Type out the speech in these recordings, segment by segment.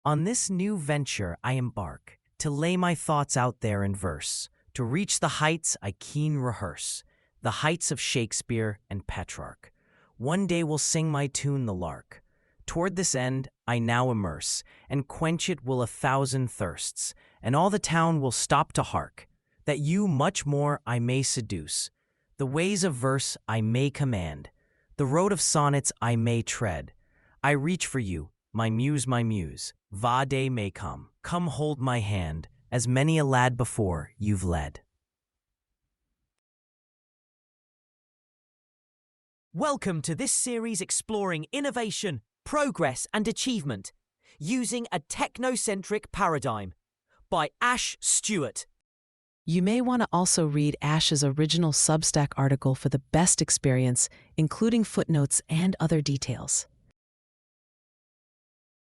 On this new venture I embark, to lay my thoughts out there in verse, to reach the heights I keen rehearse, the heights of Shakespeare and Petrarch. One day will sing my tune the lark. Toward this end I now immerse, and quench it will 1,000 thirsts, and all the town will stop to hark, that you much more I may seduce. The ways of verse I may command, the road of sonnets I may tread. I reach for you, my muse, va day may come hold my hand, as many a lad before you've led. Welcome to this series exploring innovation, progress and achievement, using a technocentric paradigm, by Ash Stuart. You may want to also read Ash's original Substack article for the best experience, including footnotes and other details.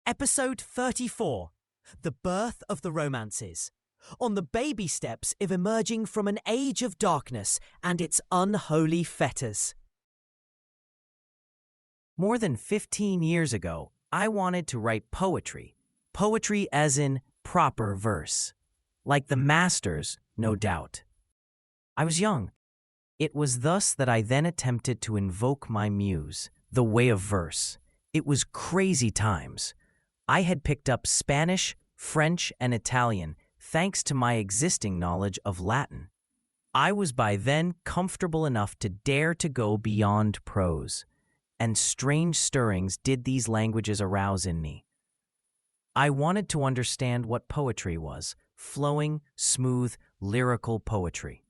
Episode 34, The Birth of the Romances, on the baby steps of emerging from an age of darkness and its unholy fetters. More than 15 years ago, I wanted to write poetry. Poetry as in proper verse. Like the masters, no doubt. I was young. It was thus that I then attempted to invoke my muse, the way of verse. It was crazy times. I had picked up Spanish, French, and Italian thanks to my existing knowledge of Latin. I was by then comfortable enough to dare to go beyond prose, and strange stirrings did these languages arouse in me. I wanted to understand what poetry was, flowing, smooth, lyrical poetry.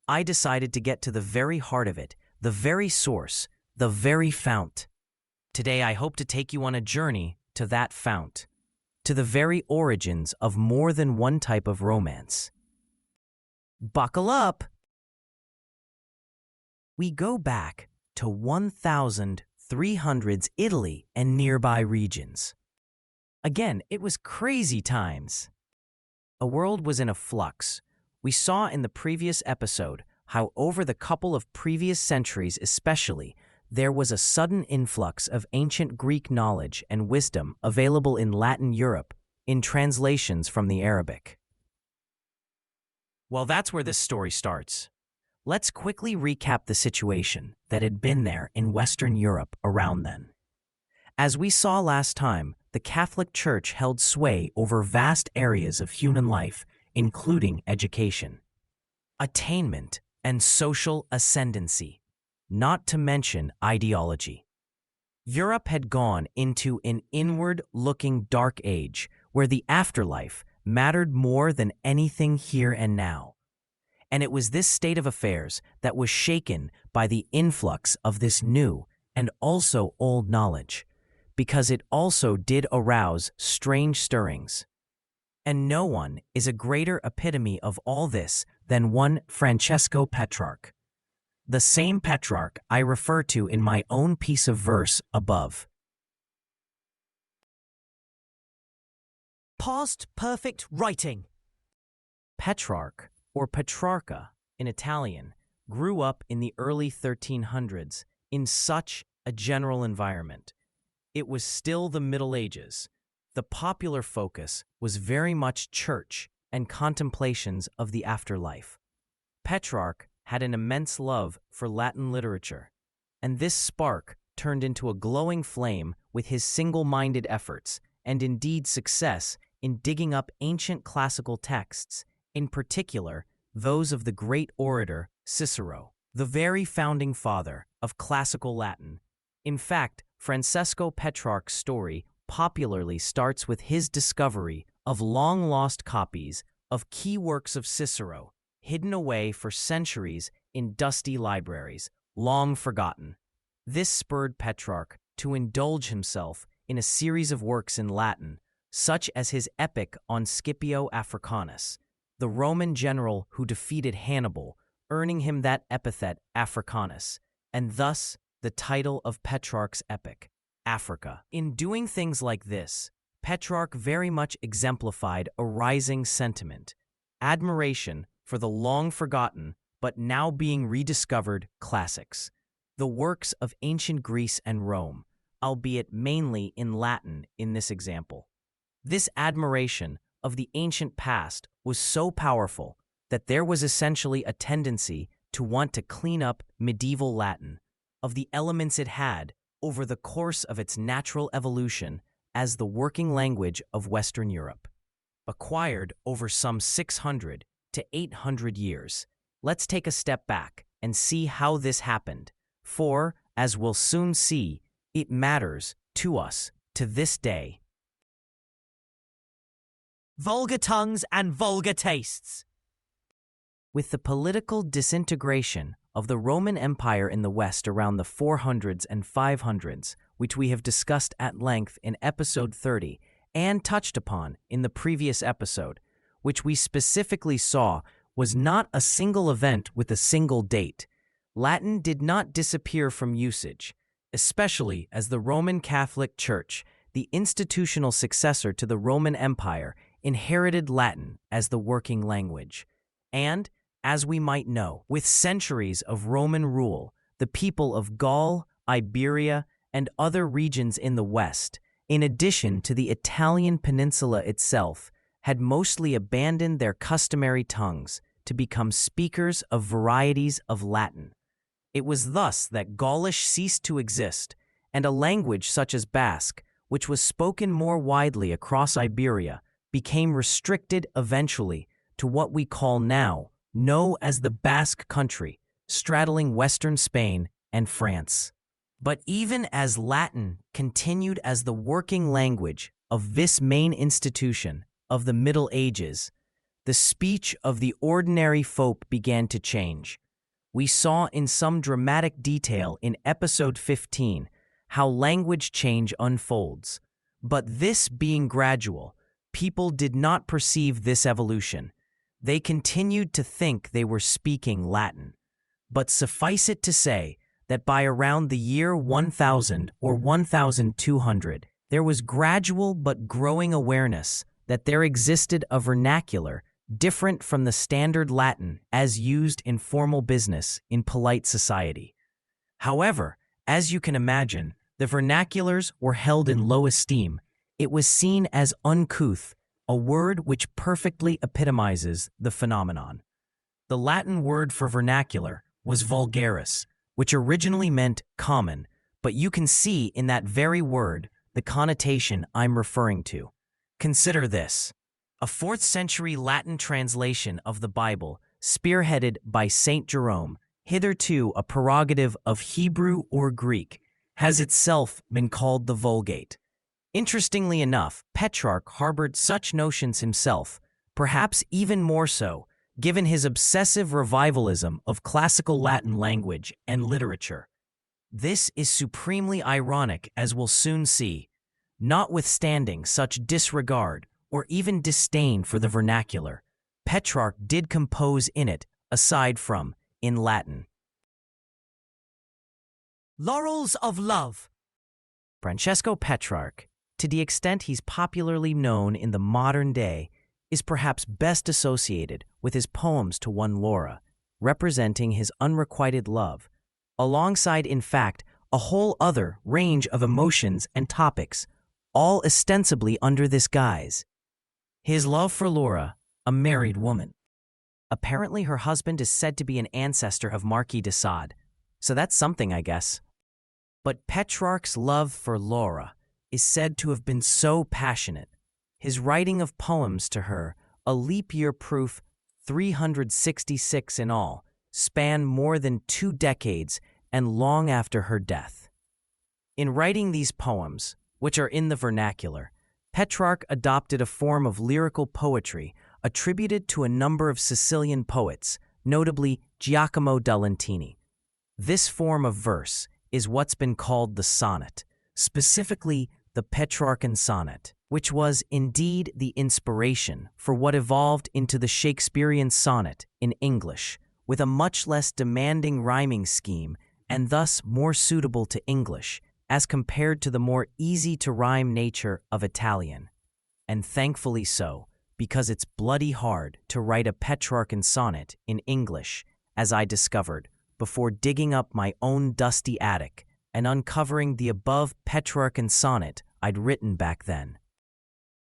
I decided to get to the very heart of it, the very source, the very fount. Today I hope to take you on a journey to that fount, to the very origins of more than one type of romance. Buckle up! We go back to 1300s Italy and nearby regions. Again, it was crazy times. A world was in a flux. We saw in the previous episode how over the couple of previous centuries especially, there was a sudden influx of ancient Greek knowledge and wisdom available in Latin Europe in translations from the Arabic. Well, that's where this story starts. Let's quickly recap the situation that had been there in Western Europe around then. As we saw last time, the Catholic Church held sway over vast areas of human life, including education, attainment, and social ascendancy, not to mention ideology. Europe had gone into an inward-looking dark age where the afterlife mattered more than anything here and now. And it was this state of affairs that was shaken by the influx of this new and also old knowledge, because it also did arouse strange stirrings. And no one is a greater epitome of all this than one Francesco Petrarch, the same Petrarch I refer to in my own piece of verse above. Past perfect writing. Petrarch, or Petrarca in Italian, grew up in the early 1300s in such a general environment. It was still the Middle Ages. The popular focus was very much church and contemplations of the afterlife. Petrarch had an immense love for Latin literature, and this spark turned into a glowing flame with his single-minded efforts and indeed success in digging up ancient classical texts, in particular those of the great orator Cicero, the very founding father of classical Latin. In fact, Francesco Petrarch's story popularly starts with his discovery of long-lost copies of key works of Cicero, hidden away for centuries in dusty libraries, long forgotten. This spurred Petrarch to indulge himself in a series of works in Latin, such as his epic on Scipio Africanus, the Roman general who defeated Hannibal, earning him that epithet Africanus, and thus the title of Petrarch's epic, Africa. In doing things like this, Petrarch very much exemplified a rising sentiment, admiration for the long-forgotten but now being rediscovered classics, the works of ancient Greece and Rome, albeit mainly in Latin in this example. This admiration of the ancient past was so powerful that there was essentially a tendency to want to clean up medieval Latin of the elements it had over the course of its natural evolution as the working language of Western Europe. Acquired over some 600 to 800 years. Let's take a step back and see how this happened, for, as we'll soon see, it matters to us to this day. Vulgar tongues and vulgar tastes. With the political disintegration of the Roman Empire in the West around the 400s and 500s, which we have discussed at length in episode 30 and touched upon in the previous episode, which we specifically saw was not a single event with a single date. Latin did not disappear from usage, especially as the Roman Catholic Church, the institutional successor to the Roman Empire, inherited Latin as the working language. And, as we might know, with centuries of Roman rule, the people of Gaul, Iberia, and other regions in the West, in addition to the Italian peninsula itself, had mostly abandoned their customary tongues to become speakers of varieties of Latin. It was thus that Gaulish ceased to exist, and a language such as Basque, which was spoken more widely across Iberia, became restricted eventually to what we know as the Basque Country, straddling western Spain and France. But even as Latin continued as the working language of this main institution of the Middle Ages, the speech of the ordinary folk began to change. We saw in some dramatic detail in episode 15 how language change unfolds. But this being gradual, people did not perceive this evolution. They continued to think they were speaking Latin. But suffice it to say that by around the year 1000 or 1200, there was gradual but growing awareness that there existed a vernacular different from the standard Latin as used in formal business in polite society. However, as you can imagine, the vernaculars were held in low esteem. It was seen as uncouth, a word which perfectly epitomizes the phenomenon. The Latin word for vernacular was vulgaris, which originally meant common, but you can see in that very word the connotation I'm referring to. Consider this: a 4th century Latin translation of the Bible, spearheaded by Saint Jerome, hitherto a prerogative of Hebrew or Greek, has itself been called the Vulgate. Interestingly enough, Petrarch harbored such notions himself, perhaps even more so, given his obsessive revivalism of classical Latin language and literature. This is supremely ironic, as we'll soon see. Notwithstanding such disregard or even disdain for the vernacular, Petrarch did compose in it, aside from in Latin. Laurels of love. Francesco Petrarch, to the extent he's popularly known in the modern day, is perhaps best associated with his poems to one Laura, representing his unrequited love, alongside, in fact, a whole other range of emotions and topics, all ostensibly under this guise. His love for Laura, a married woman. Apparently her husband is said to be an ancestor of Marquis de Sade, so that's something, I guess. But Petrarch's love for Laura is said to have been so passionate, his writing of poems to her, a leap year proof 366 in all, span more than 2 decades and long after her death. In writing these poems, which are in the vernacular, Petrarch adopted a form of lyrical poetry attributed to a number of Sicilian poets, notably Giacomo da Lentini. This form of verse is what's been called the sonnet, specifically the Petrarchan sonnet, which was indeed the inspiration for what evolved into the Shakespearean sonnet in English, with a much less demanding rhyming scheme and thus more suitable to English as compared to the more easy-to-rhyme nature of Italian. And thankfully so, because it's bloody hard to write a Petrarchan sonnet in English, as I discovered before digging up my own dusty attic and uncovering the above Petrarchan sonnet I'd written back then.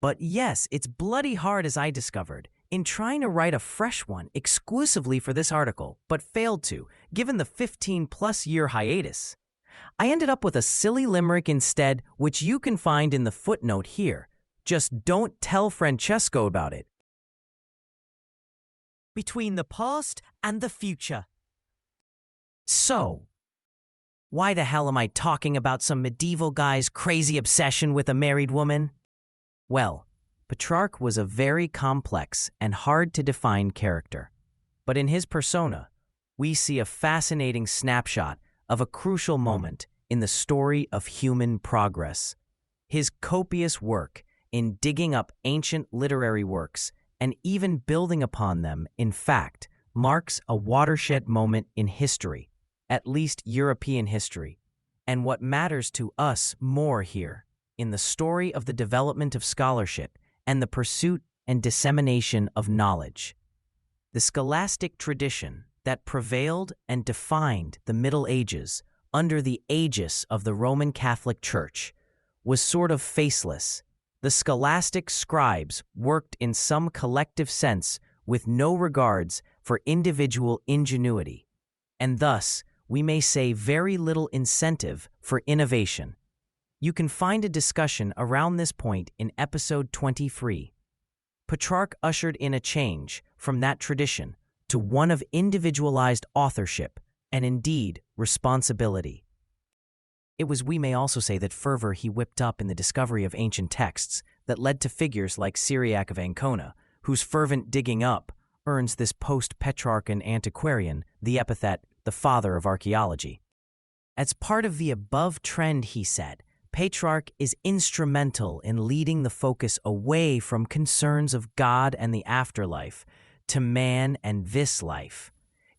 But yes, it's bloody hard, as I discovered, in trying to write a fresh one exclusively for this article, but failed to, given the 15-plus year hiatus. I ended up with a silly limerick instead, which you can find in the footnote here. Just don't tell Francesco about it. Between the past and the future. So, why the hell am I talking about some medieval guy's crazy obsession with a married woman? Well, Petrarch was a very complex and hard-to-define character. But in his persona, we see a fascinating snapshot of a crucial moment in the story of human progress. His copious work in digging up ancient literary works and even building upon them, in fact, marks a watershed moment in history, at least European history, and what matters to us more here, in the story of the development of scholarship and the pursuit and dissemination of knowledge. The scholastic tradition that prevailed and defined the Middle Ages under the aegis of the Roman Catholic Church was sort of faceless. The scholastic scribes worked in some collective sense with no regards for individual ingenuity, and thus, we may say very little incentive for innovation. You can find a discussion around this point in episode 23. Petrarch ushered in a change from that tradition to one of individualized authorship and indeed responsibility. It was, we may also say, that fervor he whipped up in the discovery of ancient texts that led to figures like Syriac of Ancona, whose fervent digging up earns this post-Petrarchan antiquarian the epithet the father of archaeology. As part of the above trend, he said, Petrarch is instrumental in leading the focus away from concerns of God and the afterlife to man and this life.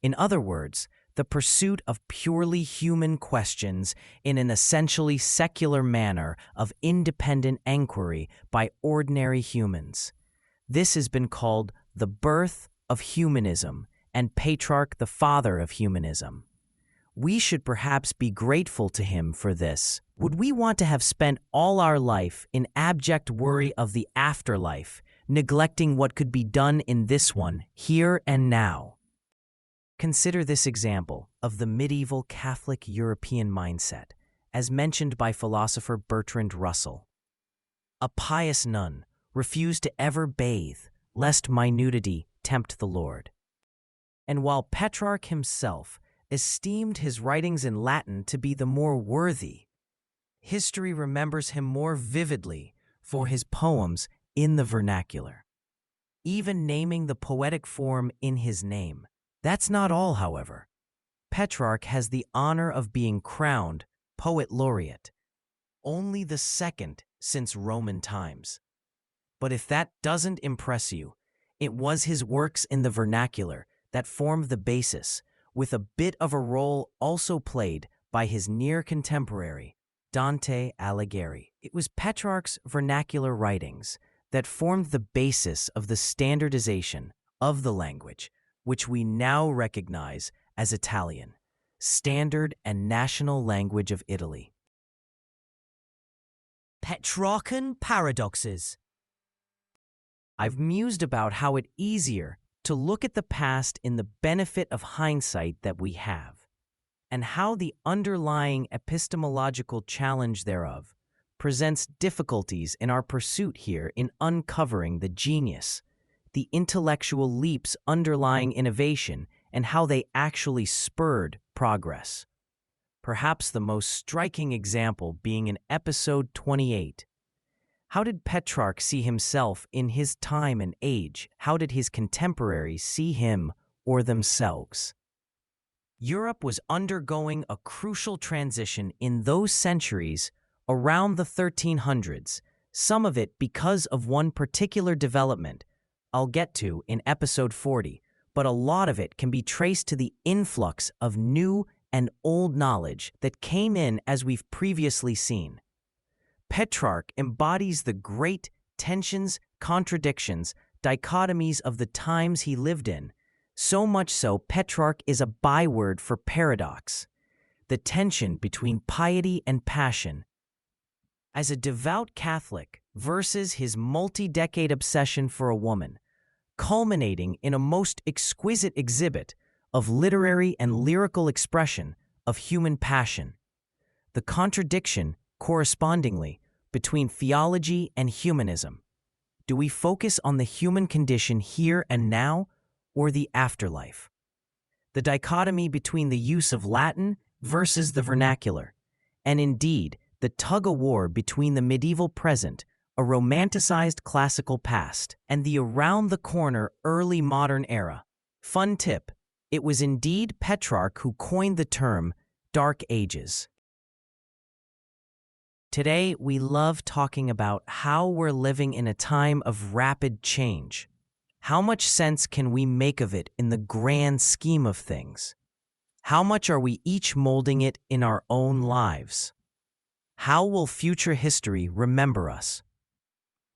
In other words, the pursuit of purely human questions in an essentially secular manner of independent enquiry by ordinary humans. This has been called the birth of humanism, and Petrarch the father of humanism. We should perhaps be grateful to him for this. Would we want to have spent all our life in abject worry of the afterlife, neglecting what could be done in this one, here and now? Consider this example of the medieval Catholic European mindset, as mentioned by philosopher Bertrand Russell. A pious nun refused to ever bathe, lest my nudity tempt the Lord. And while Petrarch himself esteemed his writings in Latin to be the more worthy, history remembers him more vividly for his poems in the vernacular, even naming the poetic form in his name. That's not all, however. Petrarch has the honor of being crowned poet laureate, only the second since Roman times. But if that doesn't impress you, it was his works in the vernacular that formed the basis, with a bit of a role also played by his near contemporary, Dante Alighieri. It was Petrarch's vernacular writings that formed the basis of the standardization of the language, which we now recognize as Italian, standard and national language of Italy. Petrarchan paradoxes. I've mused about how it's easier to look at the past in the benefit of hindsight that we have, and how the underlying epistemological challenge thereof presents difficulties in our pursuit here in uncovering the genius, the intellectual leaps underlying innovation, and how they actually spurred progress. Perhaps the most striking example being in episode 28. How did Petrarch see himself in his time and age? How did his contemporaries see him or themselves? Europe was undergoing a crucial transition in those centuries around the 1300s, some of it because of one particular development I'll get to in episode 40, but a lot of it can be traced to the influx of new and old knowledge that came in, as we've previously seen. Petrarch embodies the great tensions, contradictions, dichotomies of the times he lived in. So much so, Petrarch is a byword for paradox, the tension between piety and passion. As a devout Catholic, versus his multi-decade obsession for a woman, culminating in a most exquisite exhibit of literary and lyrical expression of human passion. The contradiction, correspondingly, between theology and humanism. Do we focus on the human condition here and now, or the afterlife? The dichotomy between the use of Latin versus the vernacular, and indeed, the tug-of-war between the medieval present, a romanticized classical past, and the around-the-corner early modern era. Fun tip: it was indeed Petrarch who coined the term Dark Ages. Today, we love talking about how we're living in a time of rapid change. How much sense can we make of it in the grand scheme of things? How much are we each molding it in our own lives? How will future history remember us?